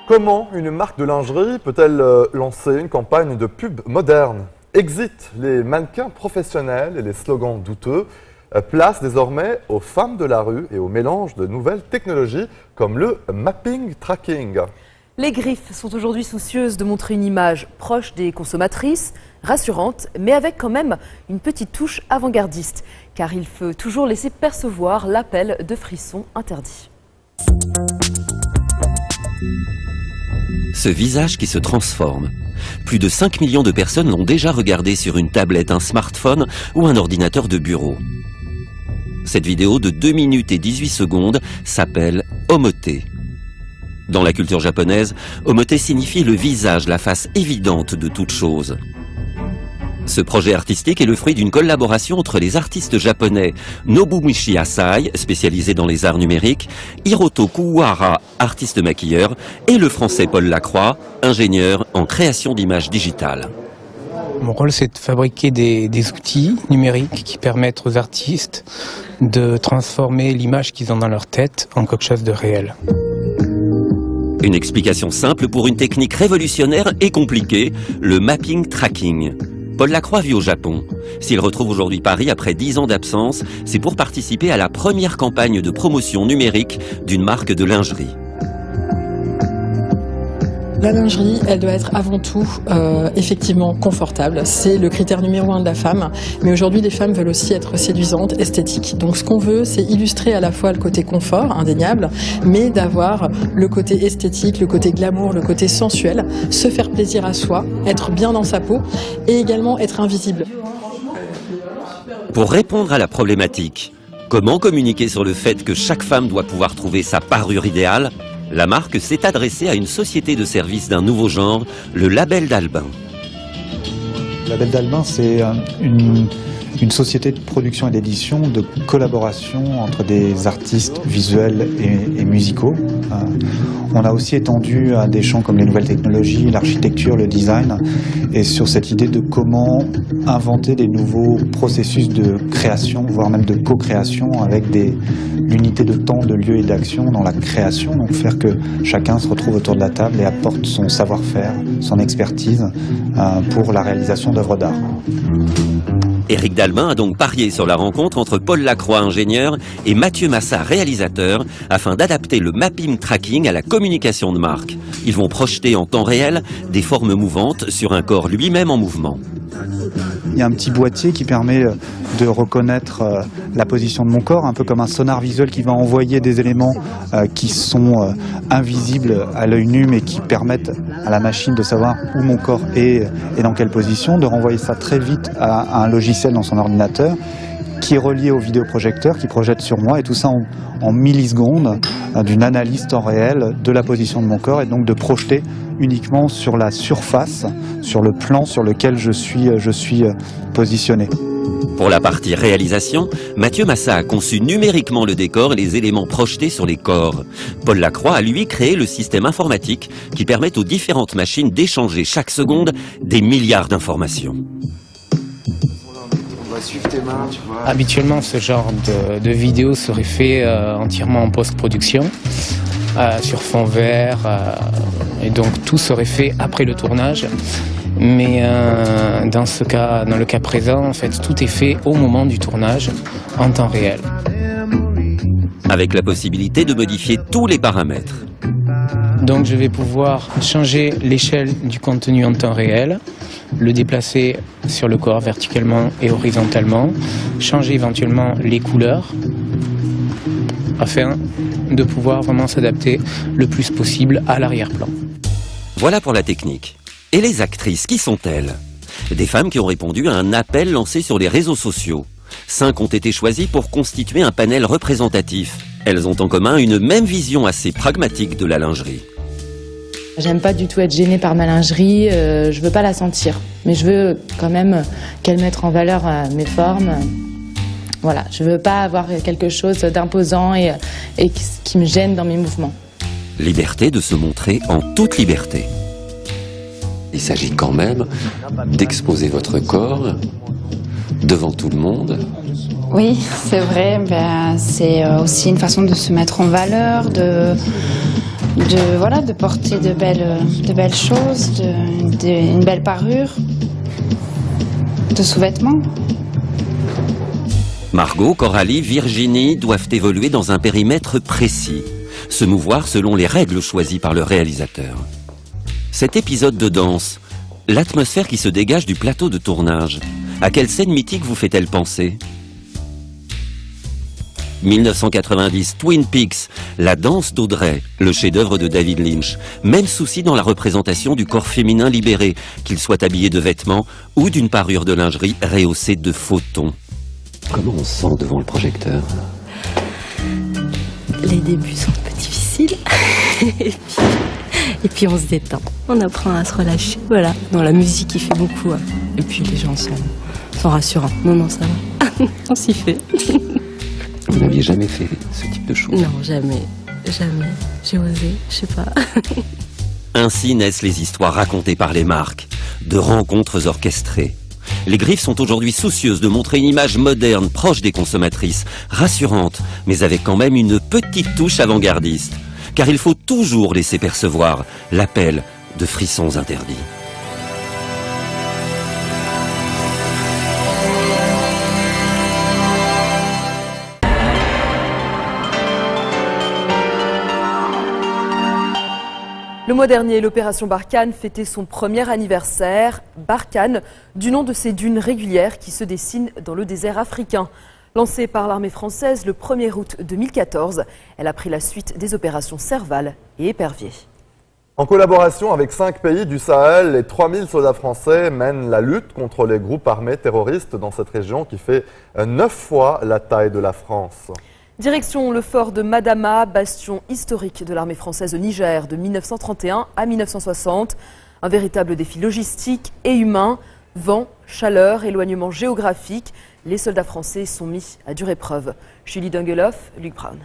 Comment une marque de lingerie peut-elle lancer une campagne de pub moderne? Exit les mannequins professionnels et les slogans douteux. Place désormais aux femmes de la rue et au mélange de nouvelles technologies comme le mapping tracking. Les griffes sont aujourd'hui soucieuses de montrer une image proche des consommatrices, rassurante, mais avec quand même une petite touche avant-gardiste, car il faut toujours laisser percevoir l'appel de frissons interdits. Ce visage qui se transforme. Plus de 5 millions de personnes l'ont déjà regardé sur une tablette, un smartphone ou un ordinateur de bureau. Cette vidéo de 2 minutes et 18 secondes s'appelle Omote. Dans la culture japonaise, Omote signifie le visage, la face évidente de toute chose. Ce projet artistique est le fruit d'une collaboration entre les artistes japonais Nobumichi Asai, spécialisé dans les arts numériques, Hiroto Kuwahara, artiste maquilleur, et le français Paul Lacroix, ingénieur en création d'images digitales. Mon rôle, c'est de fabriquer des outils numériques qui permettent aux artistes de transformer l'image qu'ils ont dans leur tête en quelque chose de réel. Une explication simple pour une technique révolutionnaire et compliquée, le mapping tracking. Paul Lacroix vit au Japon. S'il retrouve aujourd'hui Paris après 10 ans d'absence, c'est pour participer à la première campagne de promotion numérique d'une marque de lingerie. La lingerie, elle doit être avant tout effectivement confortable. C'est le critère numéro 1 de la femme. Mais aujourd'hui, les femmes veulent aussi être séduisantes, esthétiques. Donc ce qu'on veut, c'est illustrer à la fois le côté confort, indéniable, mais d'avoir le côté esthétique, le côté glamour, le côté sensuel, se faire plaisir à soi, être bien dans sa peau et également être invisible. Pour répondre à la problématique, comment communiquer sur le fait que chaque femme doit pouvoir trouver sa parure idéale? La marque s'est adressée à une société de services d'un nouveau genre, le Label d'Albin. Le Label d'Albin, c'est une société de production et d'édition, de collaboration entre des artistes visuels et musicaux. On a aussi étendu à des champs comme les nouvelles technologies, l'architecture, le design, et sur cette idée de comment inventer des nouveaux processus de création, voire même de co-création avec l'unité de temps, de lieu et d'action dans la création, donc faire que chacun se retrouve autour de la table et apporte son savoir-faire, son expertise pour la réalisation d'œuvres d'art. Éric Dalbin a donc parié sur la rencontre entre Paul Lacroix, ingénieur, et Mathieu Massa, réalisateur, afin d'adapter le mapping tracking à la communication de marque. Ils vont projeter en temps réel des formes mouvantes sur un corps lui-même en mouvement. Il y a un petit boîtier qui permet de reconnaître la position de mon corps, un peu comme un sonar visuel qui va envoyer des éléments qui sont invisibles à l'œil nu, mais qui permettent à la machine de savoir où mon corps est et dans quelle position, de renvoyer ça très vite à un logiciel dans son ordinateur qui est relié au vidéoprojecteur, qui projette sur moi, et tout ça en millisecondes, d'une analyse temps réel de la position de mon corps, et donc de projeter uniquement sur la surface, sur le plan sur lequel je suis positionné. Pour la partie réalisation, Mathieu Massa a conçu numériquement le décor et les éléments projetés sur les corps. Paul Lacroix a lui créé le système informatique qui permet aux différentes machines d'échanger chaque seconde des milliards d'informations. Habituellement, ce genre de vidéo serait fait entièrement en post-production, sur fond vert, et donc tout serait fait après le tournage. Mais dans le cas présent, en fait, tout est fait au moment du tournage, en temps réel. Avec la possibilité de modifier tous les paramètres. Donc je vais pouvoir changer l'échelle du contenu en temps réel, le déplacer sur le corps verticalement et horizontalement, changer éventuellement les couleurs, afin de pouvoir vraiment s'adapter le plus possible à l'arrière-plan. Voilà pour la technique. Et les actrices, qui sont-elles? Des femmes qui ont répondu à un appel lancé sur les réseaux sociaux. 5 ont été choisies pour constituer un panel représentatif. Elles ont en commun une même vision assez pragmatique de la lingerie. J'aime pas du tout être gênée par ma lingerie, je veux pas la sentir. Mais je veux quand même qu'elle mette en valeur mes formes. Voilà, je veux pas avoir quelque chose d'imposant et qui me gêne dans mes mouvements. Liberté de se montrer en toute liberté. Il s'agit quand même d'exposer votre corps devant tout le monde. Oui, c'est vrai. C'est aussi une façon de se mettre en valeur, de porter de belles choses, une belle parure, de sous-vêtements. Margot, Coralie, Virginie doivent évoluer dans un périmètre précis, se mouvoir selon les règles choisies par le réalisateur. Cet épisode de danse, l'atmosphère qui se dégage du plateau de tournage, à quelle scène mythique vous fait-elle penser ? 1990, Twin Peaks, la danse d'Audrey, le chef-d'œuvre de David Lynch. Même souci dans la représentation du corps féminin libéré, qu'il soit habillé de vêtements ou d'une parure de lingerie rehaussée de faux tons. Comment on se sent devant le projecteur? Les débuts sont un peu difficiles. et puis on se détend. On apprend à se relâcher. Voilà. Non, la musique il fait beaucoup. Hein. Et puis les gens sont rassurants. Non, ça va. On s'y fait. Vous n'aviez jamais fait ce type de choses? Non, jamais. J'ai osé, je sais pas. Ainsi naissent les histoires racontées par les marques, de rencontres orchestrées. Les Griffes sont aujourd'hui soucieuses de montrer une image moderne, proche des consommatrices, rassurante, mais avec quand même une petite touche avant-gardiste. Car il faut toujours laisser percevoir l'appel de frissons interdits. Le mois dernier, l'opération Barkhane fêtait son premier anniversaire. Barkhane, du nom de ces dunes régulières qui se dessinent dans le désert africain. Lancée par l'armée française le 1er août 2014, elle a pris la suite des opérations Serval et Épervier. En collaboration avec 5 pays du Sahel, les 3000 soldats français mènent la lutte contre les groupes armés terroristes dans cette région qui fait 9 fois la taille de la France. Direction le fort de Madama, bastion historique de l'armée française au Niger de 1931 à 1960. Un véritable défi logistique et humain. Vent, chaleur, éloignement géographique. Les soldats français sont mis à dure épreuve. Julie Dungeloff, Luc Brown.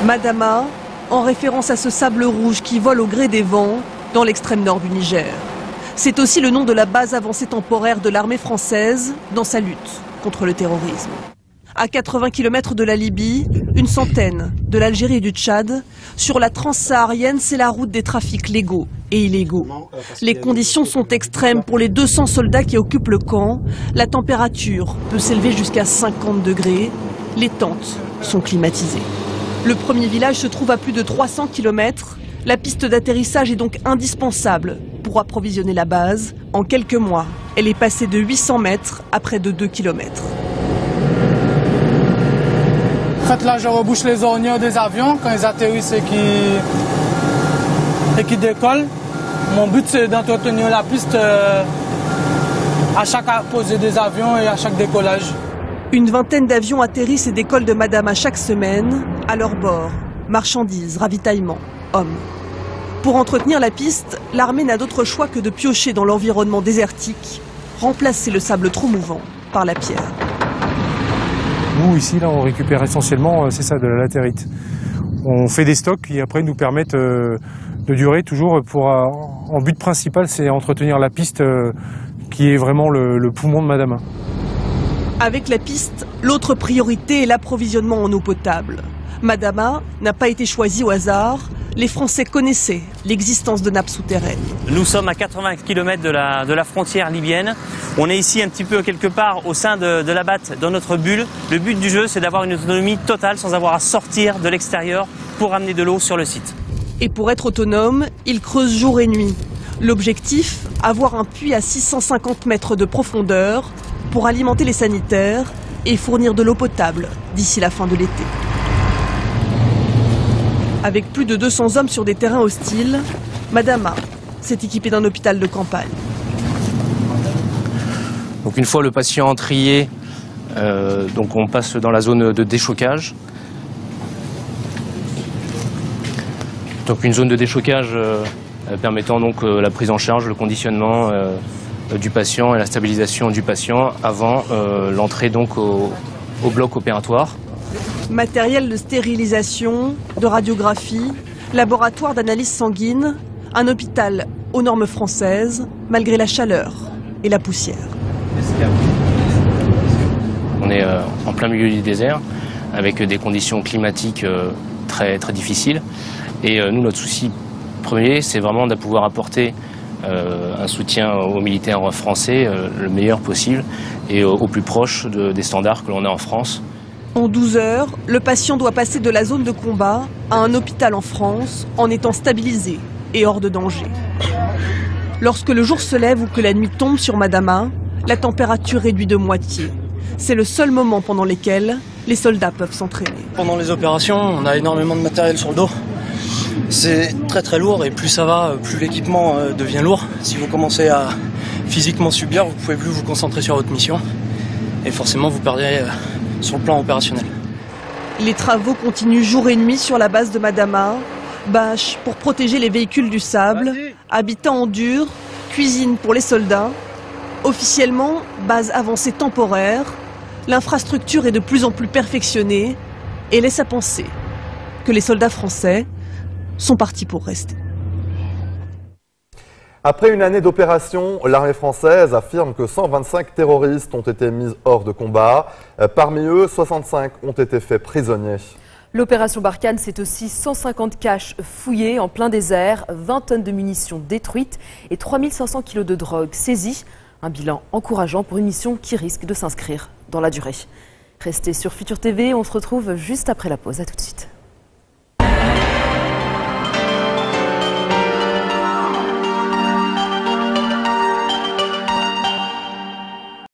Madama, en référence à ce sable rouge qui vole au gré des vents dans l'extrême nord du Niger. C'est aussi le nom de la base avancée temporaire de l'armée française dans sa lutte contre le terrorisme. À 80 km de la Libye, une centaine de l'Algérie et du Tchad, sur la transsaharienne, c'est la route des trafics légaux et illégaux. Les conditions sont extrêmes pour les 200 soldats qui occupent le camp. La température peut s'élever jusqu'à 50 degrés. Les tentes sont climatisées. Le premier village se trouve à plus de 300 km. La piste d'atterrissage est donc indispensable pour approvisionner la base. En quelques mois, elle est passée de 800 mètres à près de 2 km. En fait, là, je rebouche les ornières des avions quand ils atterrissent et qui décollent. Mon but, c'est d'entretenir la piste à chaque posée des avions et à chaque décollage. Une vingtaine d'avions atterrissent et décollent de Madama chaque semaine. À leur bord, marchandises, ravitaillement, hommes. Pour entretenir la piste, l'armée n'a d'autre choix que de piocher dans l'environnement désertique, remplacer le sable trop mouvant par la pierre. Nous, ici, là, on récupère essentiellement, c'est ça, de la latérite. On fait des stocks qui, après, nous permettent de durer toujours pour... en but principal, c'est entretenir la piste qui est vraiment le poumon de Madama. Avec la piste, l'autre priorité est l'approvisionnement en eau potable. Madama n'a pas été choisie au hasard. Les Français connaissaient l'existence de nappes souterraines. Nous sommes à 80 km de la frontière libyenne. On est ici un petit peu quelque part au sein de la BAT, dans notre bulle. Le but du jeu, c'est d'avoir une autonomie totale sans avoir à sortir de l'extérieur pour amener de l'eau sur le site. Et pour être autonome, ils creusent jour et nuit. L'objectif, avoir un puits à 650 mètres de profondeur pour alimenter les sanitaires et fournir de l'eau potable d'ici la fin de l'été. Avec plus de 200 hommes sur des terrains hostiles, Madama s'est équipée d'un hôpital de campagne. Donc une fois le patient trié, donc on passe dans la zone de déchocage. Donc une zone de déchocage permettant donc la prise en charge, le conditionnement du patient et la stabilisation du patient avant l'entrée donc au bloc opératoire. Matériel de stérilisation, de radiographie, laboratoire d'analyse sanguine, un hôpital aux normes françaises, malgré la chaleur et la poussière. On est en plein milieu du désert, avec des conditions climatiques très difficiles. Et nous, notre souci premier, c'est vraiment de pouvoir apporter un soutien aux militaires français le meilleur possible et au plus proche des standards que l'on a en France. En 12 heures, le patient doit passer de la zone de combat à un hôpital en France en étant stabilisé et hors de danger. Lorsque le jour se lève ou que la nuit tombe sur Madame A, la température réduit de moitié. C'est le seul moment pendant lequel les soldats peuvent s'entraîner. Pendant les opérations, on a énormément de matériel sur le dos. C'est très très lourd et plus ça va, plus l'équipement devient lourd. Si vous commencez à physiquement subir, vous ne pouvez plus vous concentrer sur votre mission. Et forcément, vous perdez sur le plan opérationnel. Les travaux continuent jour et nuit sur la base de Madame A. Bâches pour protéger les véhicules du sable, habitat en dur, cuisine pour les soldats. Officiellement, base avancée temporaire, l'infrastructure est de plus en plus perfectionnée et laisse à penser que les soldats français sont partis pour rester. Après une année d'opération, l'armée française affirme que 125 terroristes ont été mis hors de combat. Parmi eux, 65 ont été faits prisonniers. L'opération Barkhane, c'est aussi 150 caches fouillées en plein désert, 20 tonnes de munitions détruites et 3500 kilos de drogue saisis. Un bilan encourageant pour une mission qui risque de s'inscrire dans la durée. Restez sur Futur TV, on se retrouve juste après la pause. À tout de suite.